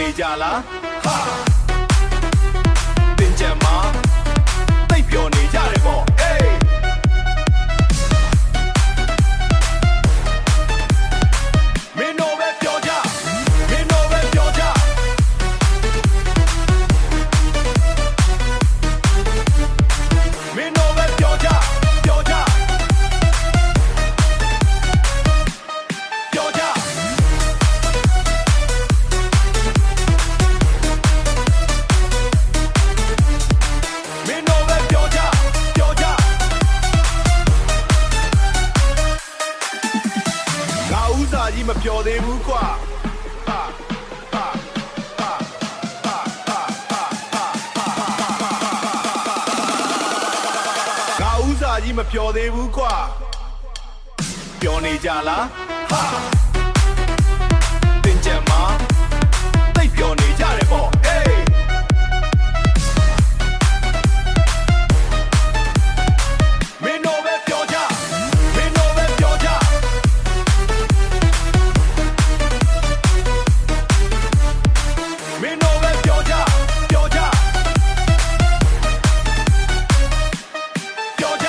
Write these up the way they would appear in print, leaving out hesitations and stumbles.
နေကြလားဟာတင်ကြမှာသိပ်ပျော်နေကြတယ်ပေါ့အေးမင်းတို့ပဲပြောကြမင်းတို့ပဲပြောကြမင်းတို့ပဲပြောကြပြောကြပြောကြမင်းတို့ပဲပြောကြပြောကြငါဥစားကြီးမပြောသေးဘူးကွာဟာဟာဟာဟာဟာငါဥစားကြီးမပြောသေးဘူးကွာပြောနေကြလားဟာတင်ကြမှာသိပ်ပြောနေကြတယ်ပေါ့အေးမင်းတို့ပဲပြောကြမင်းတို့ပဲပြောကြမင်းတို့ပဲပြောကြပြောကြပြောကြ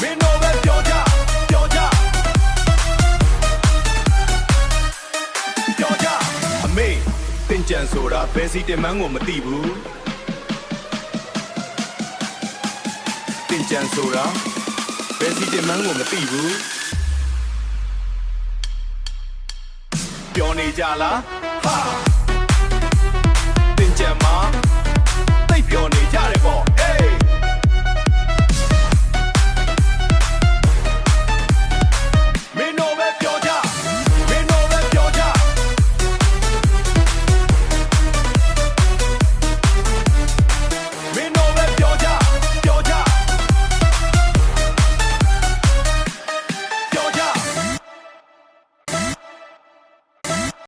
မင်းတို့ပဲပြောကြပြောကြပြောကြအမေတင်ကြံဆိုတာဘယ်စီတင်မန်းကိုမသိဘူးတင်ကြံဆိုတာဘယ်စီတင်မန်းကိုမသိဘူးပြောနေကြလားဟာတင်ကြံမှာသိပ်ပြောနေကြတယ်ပေါ့